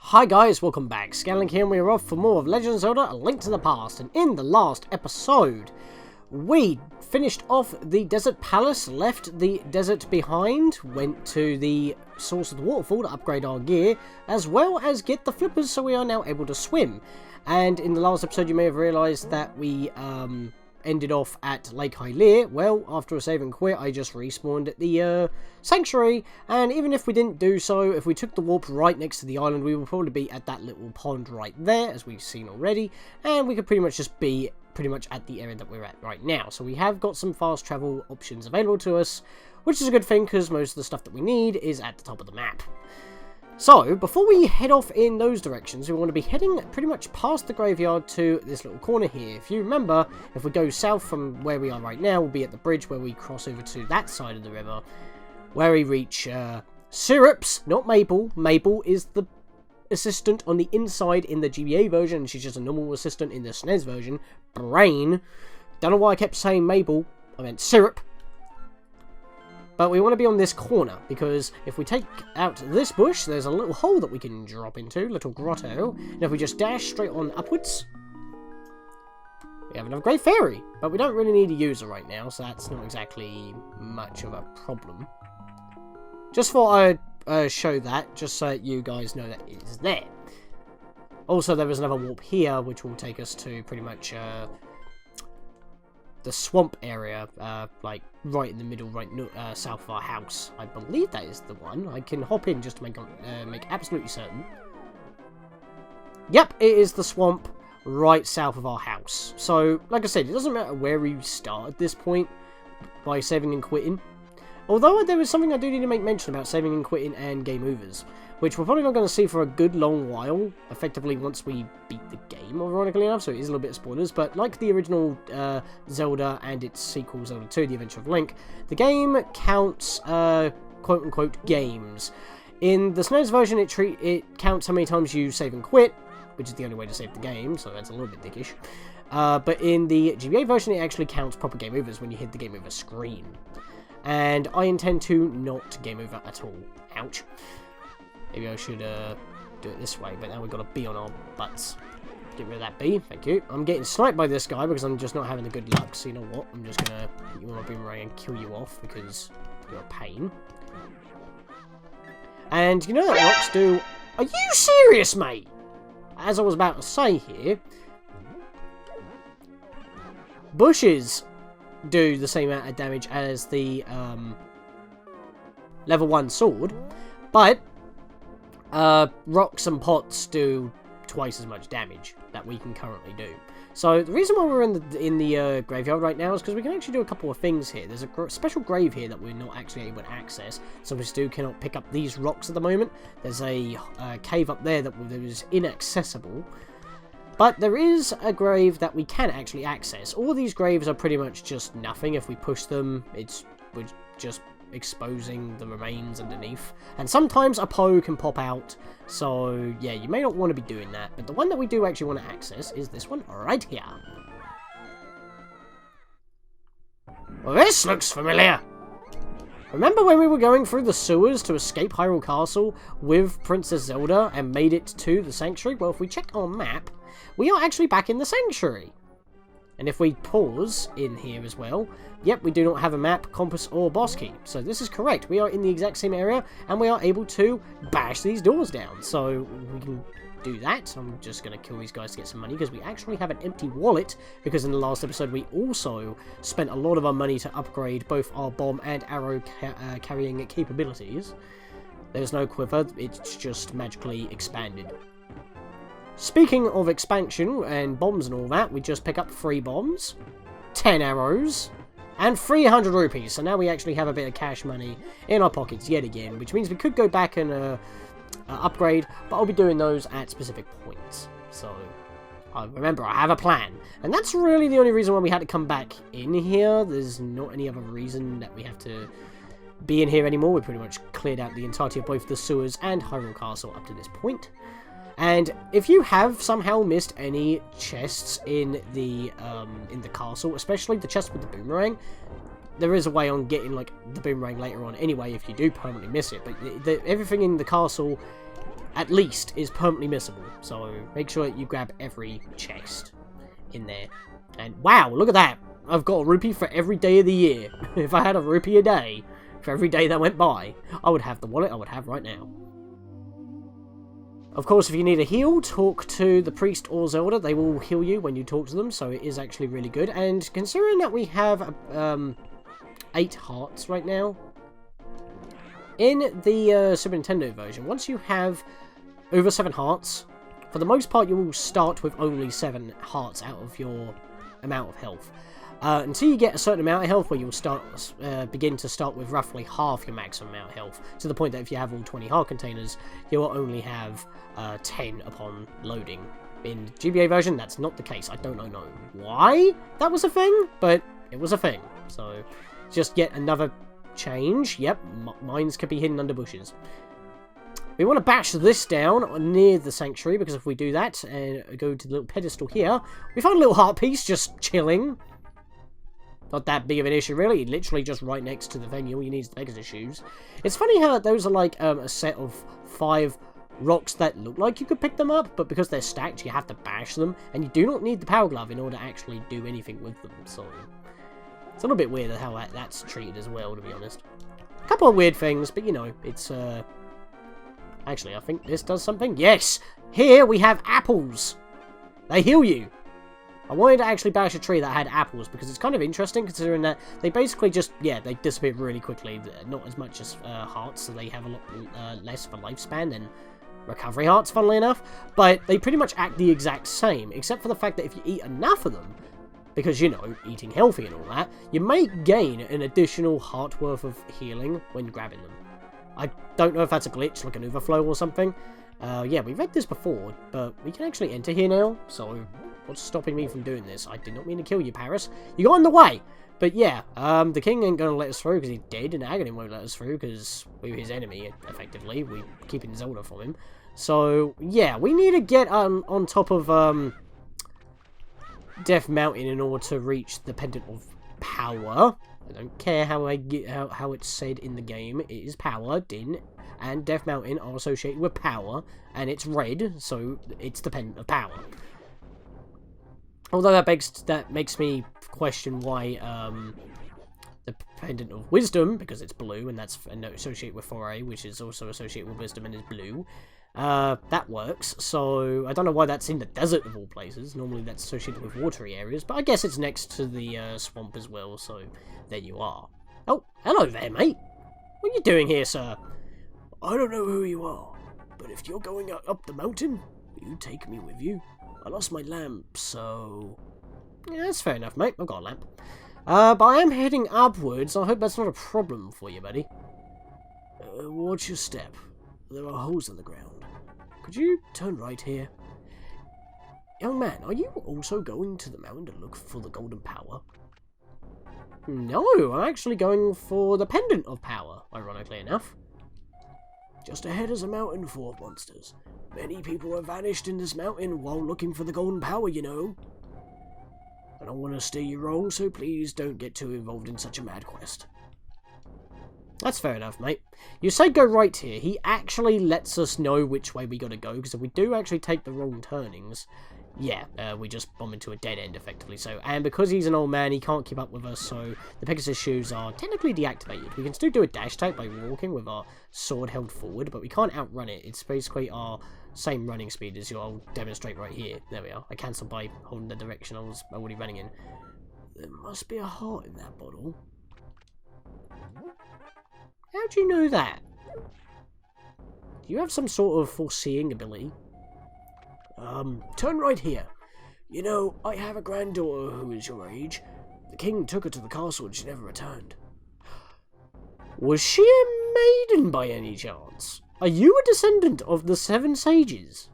Hi guys, welcome back. Scatlink here, and we're off for more of Legend of Zelda: A Link to the Past. And in the last episode, we finished off the Desert Palace, left the desert behind, went to the source of the waterfall to upgrade our gear, as well as get the flippers so we are now able to swim. And in the last episode, you may have realised that we ended off at Lake Hylia. Well, after a save and quit, I just respawned at the sanctuary, and even if we didn't do so, if we took the warp right next to the island, we would probably be at that little pond right there, as we've seen already, and we could pretty much just be at the area that we're at right now. So we have got some fast travel options available to us, which is a good thing because most of the stuff that we need is at the top of the map. So, before we head off in those directions, we want to be heading pretty much past the graveyard to this little corner here. If you remember, if we go south from where we are right now, we'll be at the bridge where we cross over to that side of the river, where we reach Syrups, not Maple. Maple is the assistant on the inside in the GBA version, and she's just a normal assistant in the SNES version. Brain. Don't know why I kept saying Maple. I meant Syrup. But we want to be on this corner, because if we take out this bush, there's a little hole that we can drop into, little grotto. And if we just dash straight on upwards, we have another Great Fairy. But we don't really need to use her right now, so that's not exactly much of a problem. Just thought I'd show that, just so that you guys know that it is there. Also, there is another warp here, which will take us to pretty much the swamp area, like right in the middle, right south of our house. I believe that is the one. I can hop in just to make absolutely certain. Yep, it is the swamp right south of our house. So, like I said, it doesn't matter where we start at this point by saving and quitting. Although there is something I do need to make mention about saving and quitting and game overs, which we're probably not going to see for a good long while, effectively once we beat the game, ironically enough, so it is a little bit of spoilers, but like the original Zelda and its sequel, Zelda 2, The Adventure of Link, the game counts, quote-unquote, games. In the SNES version, it counts how many times you save and quit, which is the only way to save the game, so that's a little bit dickish. But in the GBA version, it actually counts proper game overs when you hit the game over screen. And I intend to not game over at all. Ouch. Maybe I should do it this way, but now we've got a bee on our butts. Get rid of that bee, thank you. I'm getting sniped by this guy because I'm just not having the good luck, so you know what? I'm just gonna put you on my boomerang and kill you off because you're a pain. And you know that rocks do... Are you serious, mate? As I was about to say here, bushes do the same amount of damage as the level 1 sword, but rocks and pots do twice as much damage that we can currently do. So the reason why we're in the graveyard right now is because we can actually do a couple of things here. There's a special grave here that we're not actually able to access, so we still cannot pick up these rocks at the moment. There's a cave up there that is inaccessible. But there is a grave that we can actually access. All these graves are pretty much just nothing. If we push them, we're just exposing the remains underneath. And sometimes a Poe can pop out. So, yeah, you may not want to be doing that. But the one that we do actually want to access is this one right here. Well, this looks familiar. Remember when we were going through the sewers to escape Hyrule Castle with Princess Zelda and made it to the Sanctuary? Well, if we check our map, we are actually back in the Sanctuary. And if we pause in here as well, yep, we do not have a map, compass, or boss key. So this is correct. We are in the exact same area, and we are able to bash these doors down. So we can do that. I'm just going to kill these guys to get some money, because we actually have an empty wallet, because in the last episode we also spent a lot of our money to upgrade both our bomb and arrow carrying capabilities. There's no quiver, it's just magically expanded. Speaking of expansion and bombs and all that, we just pick up 3 bombs, 10 arrows, and 300 rupees. So now we actually have a bit of cash money in our pockets yet again, which means we could go back and upgrade, but I'll be doing those at specific points. So, remember, I have a plan. And that's really the only reason why we had to come back in here. There's not any other reason that we have to be in here anymore. We pretty much cleared out the entirety of both the sewers and Hyrule Castle up to this point. And if you have somehow missed any chests in the castle, especially the chest with the boomerang, there is a way on getting like the boomerang later on anyway if you do permanently miss it. But everything in the castle at least, is permanently missable. So make sure that you grab every chest in there. And wow, look at that! I've got a rupee for every day of the year. If I had a rupee a day for every day that went by, I would have the wallet I would have right now. Of course, if you need a heal, talk to the priest or Zelda. They will heal you when you talk to them, so it is actually really good. And considering that we have 8 hearts right now, in the Super Nintendo version, once you have over 7 hearts, for the most part you will start with only 7 hearts out of your amount of health. Until you get a certain amount of health where you'll begin to start with roughly half your maximum amount of health, to the point that if you have all 20 heart containers, you will only have 10 upon loading. In the GBA version, that's not the case. I don't know why that was a thing, but it was a thing. So, just yet another change. Yep, mines could be hidden under bushes. We want to bash this down near the sanctuary, because if we do that, and go to the little pedestal here, we find a little heart piece just chilling. Not that big of an issue, really. Literally just right next to the venue. All you need is the Pegasus shoes. It's funny how those are like a set of 5 rocks that look like you could pick them up, but because they're stacked, you have to bash them, and you do not need the Power Glove in order to actually do anything with them. So it's a little bit weird how that's treated as well, to be honest. A couple of weird things, but you know, it's actually, I think this does something. Yes! Here we have apples! They heal you! I wanted to actually bash a tree that had apples, because it's kind of interesting, considering that they basically just, yeah, they disappear really quickly. Not as much as hearts, so they have a lot less of a lifespan than recovery hearts, funnily enough. But they pretty much act the exact same, except for the fact that if you eat enough of them, because, you know, eating healthy and all that, you may gain an additional heart worth of healing when grabbing them. I don't know if that's a glitch, like an overflow or something. Yeah, we read this before, but we can actually enter here now, so what's stopping me from doing this? I did not mean to kill you, Paris. You got in the way! But yeah, the king ain't gonna let us through because he's dead, and Aghanim won't let us through because we're his enemy, effectively. We're keeping Zelda from him. So, yeah, we need to get on top of Death Mountain in order to reach the Pendant of Power. I don't care how it's said in the game. It is Power, Din, and Death Mountain are associated with power, and it's red, so it's the Pendant of Power. Although that makes me question why the Pendant of Wisdom, because it's blue, and that's associated with Foray, which is also associated with Wisdom and is blue. That works, so I don't know why that's in the desert of all places. Normally that's associated with watery areas, but I guess it's next to the swamp as well, so there you are. Oh, hello there, mate. What are you doing here, sir? I don't know who you are, but if you're going up the mountain, will you take me with you? I lost my lamp, so... Yeah, that's fair enough, mate. I've got a lamp. But I am heading upwards. I hope that's not a problem for you, buddy. Watch your step. There are holes in the ground. Could you turn right here? Young man, are you also going to the mountain to look for the golden power? No, I'm actually going for the Pendant of Power, ironically enough. Just ahead is a mountain full of monsters. Many people have vanished in this mountain while looking for the golden power, you know. I don't want to steer you wrong, so please don't get too involved in such a mad quest. That's fair enough, mate. You say go right here. He actually lets us know which way we gotta go, because if we do actually take the wrong turnings, yeah, we just bomb into a dead end, effectively. So, and because he's an old man, he can't keep up with us, so the Pegasus shoes are technically deactivated. We can still do a dash type by walking with our sword held forward, but we can't outrun it. It's basically our same running speed as I'll demonstrate right here. There we are. I cancelled by holding the direction I was already running in. There must be a heart in that bottle. How'd you know that? Do you have some sort of foreseeing ability? Turn right here. You know, I have a granddaughter who is your age. The king took her to the castle and she never returned. Was she a maiden by any chance? Are you a descendant of the 7 sages?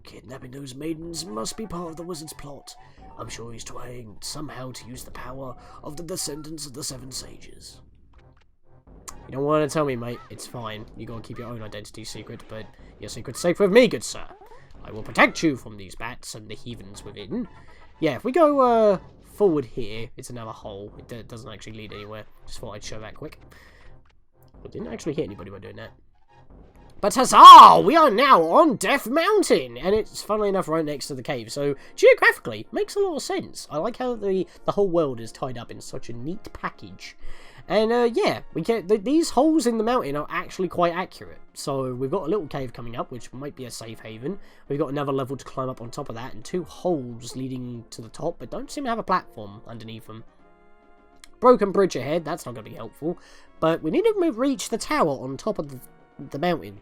Kidnapping those maidens must be part of the wizard's plot. I'm sure he's trying somehow to use the power of the descendants of the 7 sages. You don't want to tell me, mate. It's fine. You gotta keep your own identity secret, but your secret's safe with me, good sir. I will protect you from these bats and the heathens within. Yeah, if we go forward here, it's another hole. It doesn't actually lead anywhere. Just thought I'd show that quick. I didn't actually hit anybody by doing that. But huzzah! We are now on Death Mountain! And it's, funnily enough, right next to the cave. So, geographically, makes a lot of sense. I like how the whole world is tied up in such a neat package. And, yeah, we get these holes in the mountain are actually quite accurate. So, we've got a little cave coming up, which might be a safe haven. We've got another level to climb up on top of that, and 2 holes leading to the top, but don't seem to have a platform underneath them. Broken bridge ahead, that's not going to be helpful. But we need to reach the tower on top of the mountain.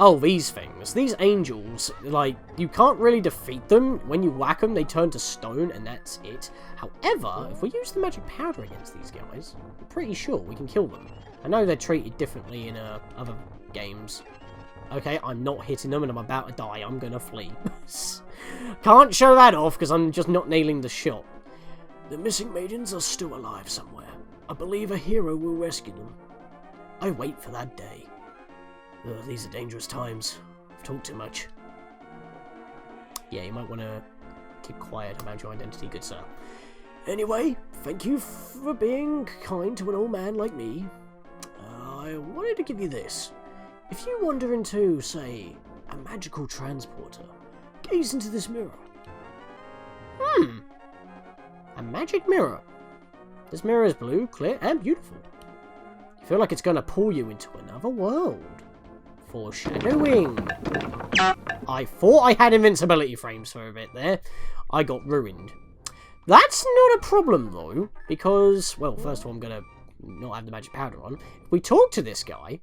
Oh, these things. These angels, like, you can't really defeat them. When you whack them, they turn to stone, and that's it. However, if we use the magic powder against these guys, I'm pretty sure we can kill them. I know they're treated differently in other games. Okay, I'm not hitting them, and I'm about to die. I'm gonna flee. Can't show that off, because I'm just not nailing the shot. The missing maidens are still alive somewhere. I believe a hero will rescue them. I wait for that day. These are dangerous times. I've talked too much. Yeah, you might want to keep quiet about your identity, good sir. Anyway, thank you for being kind to an old man like me. I wanted to give you this. If you wander into, say, a magical transporter, gaze into this mirror. A magic mirror. This mirror is blue, clear, and beautiful. You feel like it's going to pull you into another world. Foreshadowing. I thought I had invincibility frames for a bit there. I got ruined. That's not a problem, though, because, well, first of all, I'm going to not have the magic powder on. If we talk to this guy,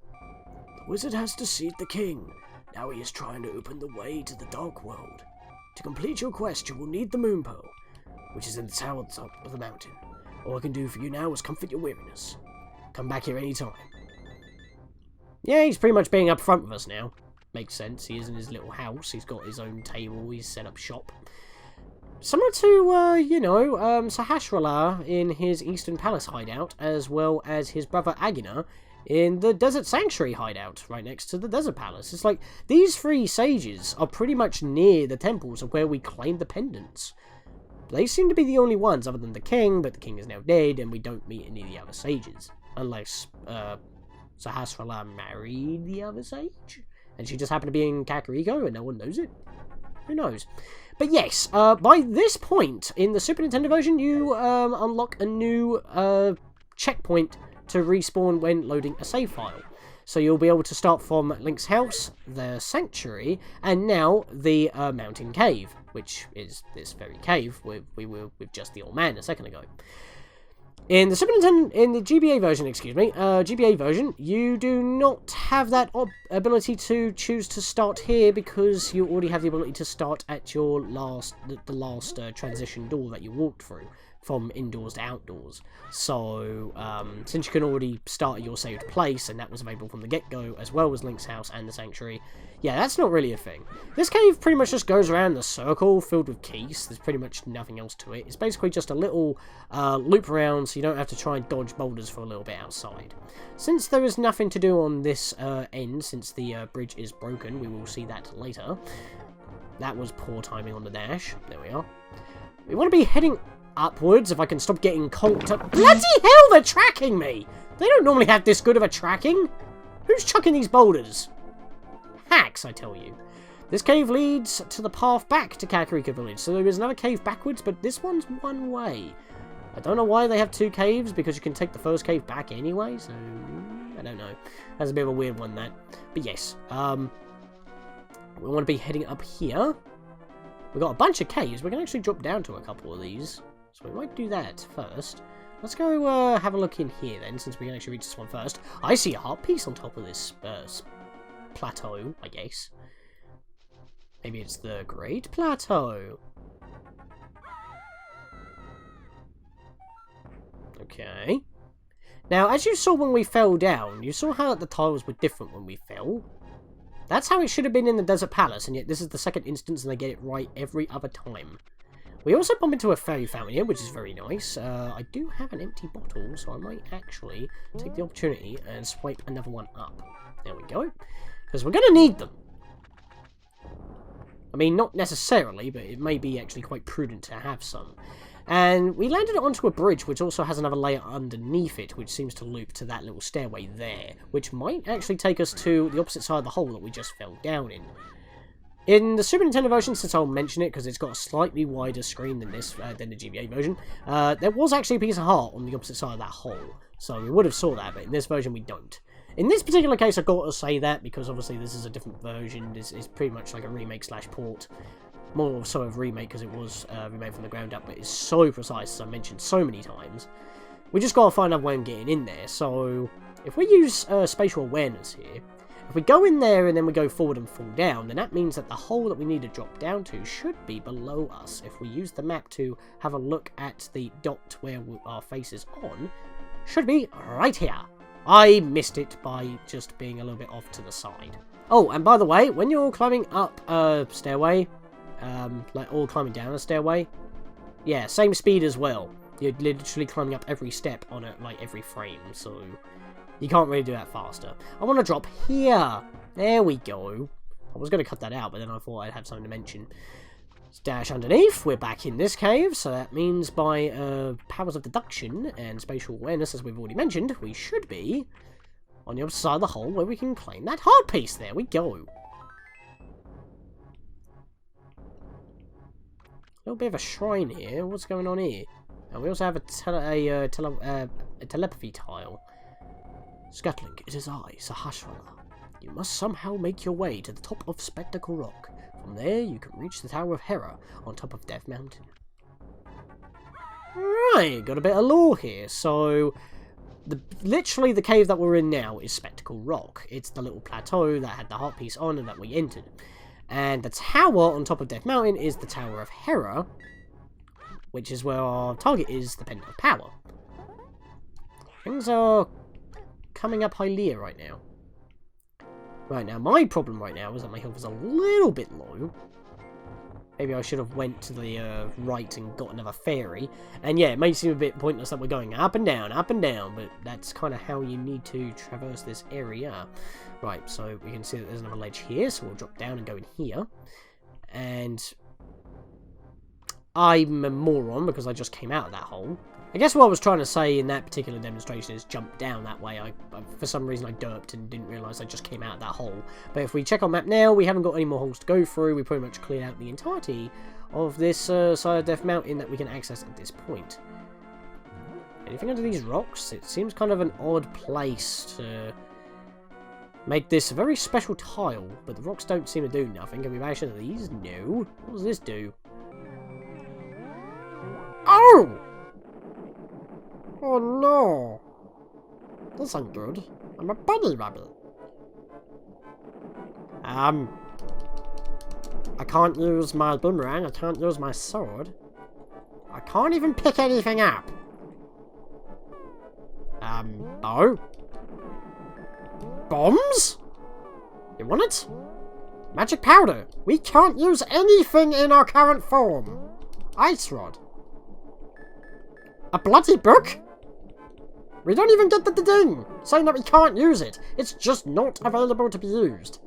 the wizard has deceived the king. Now he is trying to open the way to the dark world. To complete your quest, you will need the moon pearl, which is in the tower at the top of the mountain. All I can do for you now is comfort your weariness. Come back here anytime. Yeah, he's pretty much being upfront with us now. Makes sense. He is in his little house. He's got his own table. He's set up shop. Similar to, you know, Sahasrahla in his Eastern Palace hideout, as well as his brother Agina in the Desert Sanctuary hideout, right next to the Desert Palace. It's like, these 3 sages are pretty much near the temples of where we claim the pendants. They seem to be the only ones, other than the king, but the king is now dead, and we don't meet any of the other sages. Unless, Sahasrahla married the other sage, and she just happened to be in Kakariko, and no one knows it. Who knows? But yes, by this point, in the Super Nintendo version, you unlock a new checkpoint to respawn when loading a save file. So you'll be able to start from Link's house, the Sanctuary, and now the Mountain Cave, which is this very cave we were with just the old man a second ago. In the Super Nintendo, in the GBA version, GBA version, you do not have that ability to choose to start here because you already have the ability to start at your last transition door that you walked through from indoors to outdoors. So, since you can already start at your saved place, and that was available from the get-go, as well as Link's house and the Sanctuary, yeah, that's not really a thing. This cave pretty much just goes around the circle, filled with keys. There's pretty much nothing else to it. It's basically just a little loop around, so you don't have to try and dodge boulders for a little bit outside. Since there is nothing to do on this end, since the bridge is broken, we will see that later. That was poor timing on the dash. There we are. We want to be heading upwards, if I can stop getting conked up. Bloody hell, they're tracking me! They don't normally have this good of a tracking. Who's chucking these boulders? Hacks, I tell you. This cave leads to the path back to Kakariko Village, so there is another cave backwards, but this one's one way. I don't know why they have 2 caves, because you can take the first cave back anyway, so I don't know. That's a bit of a weird one, that. But yes, we want to be heading up here. We've got a bunch of caves. We can actually drop down to a couple of these. So we might do that first. Let's go have a look in here then, since we can actually reach this one first. I see a heart piece on top of this plateau, I guess. Maybe it's the Great Plateau. Okay. Now, as you saw when we fell down, you saw how the tiles were different when we fell. That's how it should have been in the Desert Palace, and yet this is the second instance and they get it right every other time. We also bump into a fairy fountain here, which is very nice. I do have an empty bottle, so I might actually take the opportunity and swipe another one up. There we go. Because we're going to need them. I mean, not necessarily, but it may be actually quite prudent to have some. And we landed onto a bridge, which also has another layer underneath it, which seems to loop to that little stairway there, which might actually take us to the opposite side of the hole that we just fell down in. In the Super Nintendo version, since I'll mention it because it's got a slightly wider screen than this, than the GBA version, there was actually a piece of heart on the opposite side of that hole, so we would have saw that, but in this version we don't. In this particular case, I've got to say that because obviously this is a different version. This is pretty much like a remake/port. More so of remake because it was remade from the ground up, but it's so precise, as I mentioned so many times. We just gotta find a way of getting in there. So if we use spatial awareness here, if we go in there and then we go forward and fall down, then that means that the hole that we need to drop down to should be below us. If we use the map to have a look at the dot where our face is on, should be right here. I missed it by just being a little bit off to the side. Oh, and by the way, when you're climbing up a stairway, like all climbing down a stairway, yeah, same speed as well. You're literally climbing up every step on it, like every frame, so you can't really do that faster. I want to drop here. There we go. I was going to cut that out, but then I thought I'd have something to mention. Let's dash underneath. We're back in this cave, so that means by powers of deduction and spatial awareness, as we've already mentioned, we should be on the other side of the hole where we can claim that heart piece. There we go. A little bit of a shrine here. What's going on here? And we also have a telepathy tile. Scatlink, it is I, Sahasrara. You must somehow make your way to the top of Spectacle Rock. From there, you can reach the Tower of Hera on top of Death Mountain. Right, got a bit of lore here. So, literally the cave that we're in now is Spectacle Rock. It's the little plateau that had the heart piece on and that we entered. And the tower on top of Death Mountain is the Tower of Hera, which is where our target is, the Pendant of Power. Things are coming up Hylia right now. Right, now my problem right now is that my health is a little bit low. Maybe I should have went to the right and got another fairy. And yeah, it may seem a bit pointless that we're going up and down, but that's kind of how you need to traverse this area. Right, so we can see that there's another ledge here, so we'll drop down and go in here. And I'm a moron because I just came out of that hole. I guess what I was trying to say in that particular demonstration is jump down that way. For some reason I derped and didn't realise I just came out of that hole. But if we check our map now, we haven't got any more holes to go through. We pretty much cleared out the entirety of this side of Death Mountain that we can access at this point. Anything under these rocks? It seems kind of an odd place to make this a very special tile, but the rocks don't seem to do nothing. Can we bash into these? No. What does this do? Oh! Oh no! This ain't good. I'm a bunny rabbit. I can't use my boomerang, I can't use my sword. I can't even pick anything up. Bow? Bombs? You want it? Magic powder. We can't use anything in our current form. Ice rod. A bloody book? We don't even get the ding saying that we can't use it. It's just not available to be used.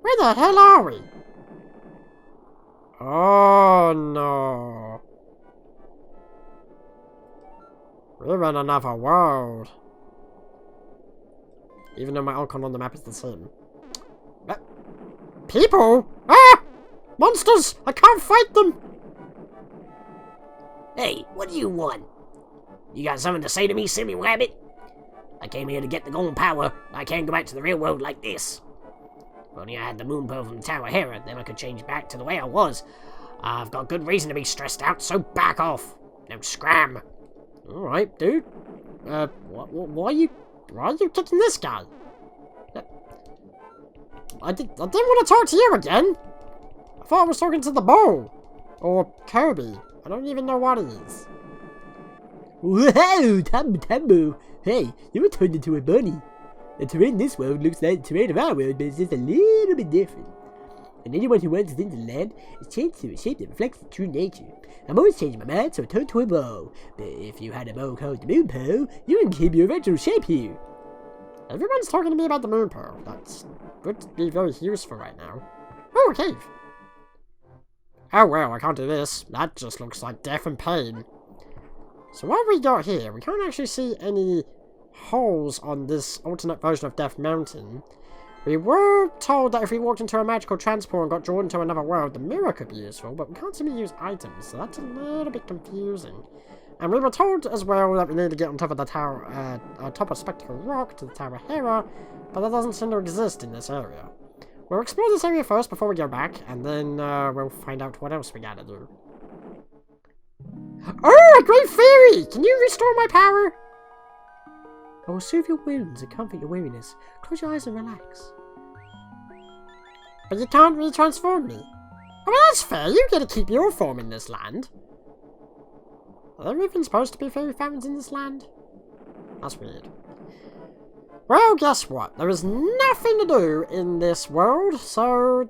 Where the hell are we? Oh no. We're in another world. Even though my icon on the map is the same. People? Ah! Monsters! I can't fight them! Hey, what do you want? You got something to say to me, silly rabbit? I came here to get the golden power. I can't go back to the real world like this. If only I had the moon pearl from the Tower of Hera, then I could change back to the way I was. I've got good reason to be stressed out, so back off. Don't scram. Alright, dude. Why are you kicking this guy? I didn't want to talk to you again. I thought I was talking to the bow. Or Kirby. I don't even know what it is. Whoa, Tumbo. Hey, you were turned into a bunny. The terrain in this world looks like the terrain of our world, but it's just a little bit different. And anyone who wanders into the land is changed to a shape that reflects the true nature. I'm always changing my mind, so I turned to a bow. But if you had a bow called the moon pearl, you can keep your original shape here. Everyone's talking to me about the moon pearl. That's would be very useful right now. Oh, a cave. Oh well, I can't do this. That just looks like death and pain. So what have we got here? We can't actually see any holes on this alternate version of Death Mountain. We were told that if we walked into a magical transport and got drawn into another world, the mirror could be useful, but we can't seem to use items, so that's a little bit confusing. And we were told as well that we need to get on top of the tower, on top of Spectacle Rock to the Tower Hera, but that doesn't seem to exist in this area. We'll explore this area first before we go back, and then we'll find out what else we gotta do. Oh, a great fairy! Can you restore my power? I will soothe your wounds and comfort your weariness. Close your eyes and relax. But you can't retransform me. Oh, well, that's fair. You get to keep your form in this land. Are there even supposed to be fairy fountains in this land? That's weird. Well, guess what? There is nothing to do in this world, so,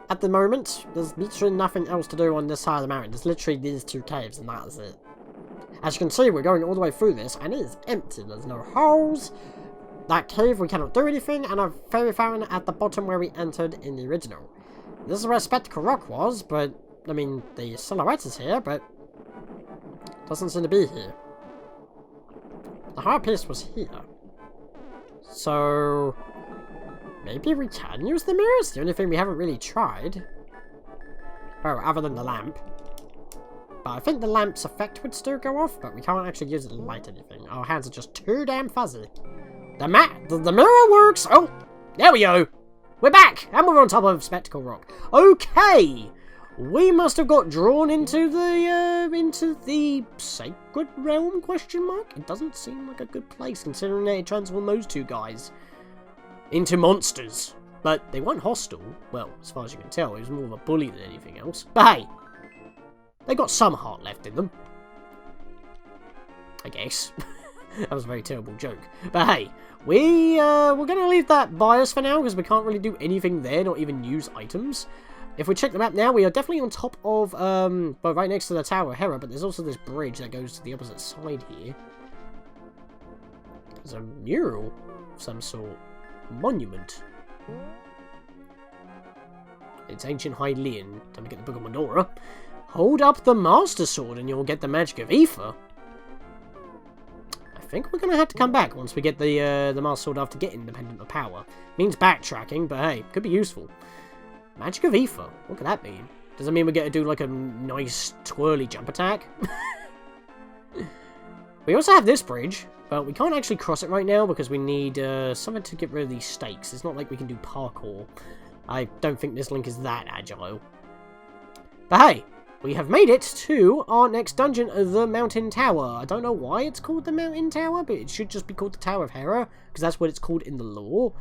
at the moment, there's literally nothing else to do on this side of the mountain. There's literally these two caves, and that is it. As you can see, we're going all the way through this, and it is empty. There's no holes. That cave, we cannot do anything, and a fairy fountain at the bottom where we entered in the original. This is where Spectacle Rock was, but, I mean, the silhouette is here, but doesn't seem to be here. The heart piece was here. So, maybe we can use the mirrors? The only thing we haven't really tried. Well, other than the lamp. But I think the lamp's effect would still go off, but we can't actually use it to light anything. Our hands are just too damn fuzzy. The mirror works! Oh, there we go! We're back! And we're on top of Spectacle Rock. Okay! We must have got drawn into the sacred realm, question mark? It doesn't seem like a good place, considering they transformed those two guys into monsters. But they weren't hostile. Well, as far as you can tell, it was more of a bully than anything else. But hey, they got some heart left in them. I guess. That was a very terrible joke. But hey, we're going to leave that by us for now, because we can't really do anything there, not even use items. If we check the map now, we are definitely on top of, well, right next to the Tower of Hera, but there's also this bridge that goes to the opposite side here. There's a mural of some sort. Monument. It's ancient Hylian. Time to get the Book of Medora. Hold up the Master Sword and you'll get the magic of Aether. I think we're going to have to come back once we get the Master Sword after getting Independent of Power. Means backtracking, but hey, could be useful. Magic of Aether. What could that mean? Does that mean we get to do like a nice twirly jump attack? We also have this bridge, but we can't actually cross it right now because we need something to get rid of these stakes. It's not like we can do parkour. I don't think this Link is that agile. But hey, we have made it to our next dungeon, the Mountain Tower. I don't know why it's called the Mountain Tower, but it should just be called the Tower of Hera, because that's what it's called in the lore.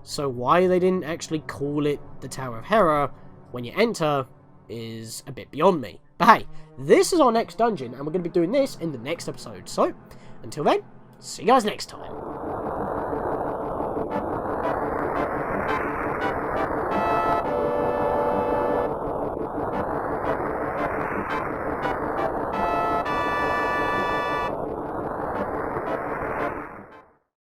So why they didn't actually call it the Tower of Hera when you enter is a bit beyond me. But hey, this is our next dungeon, and we're going to be doing this in the next episode. So, until then, see you guys next time.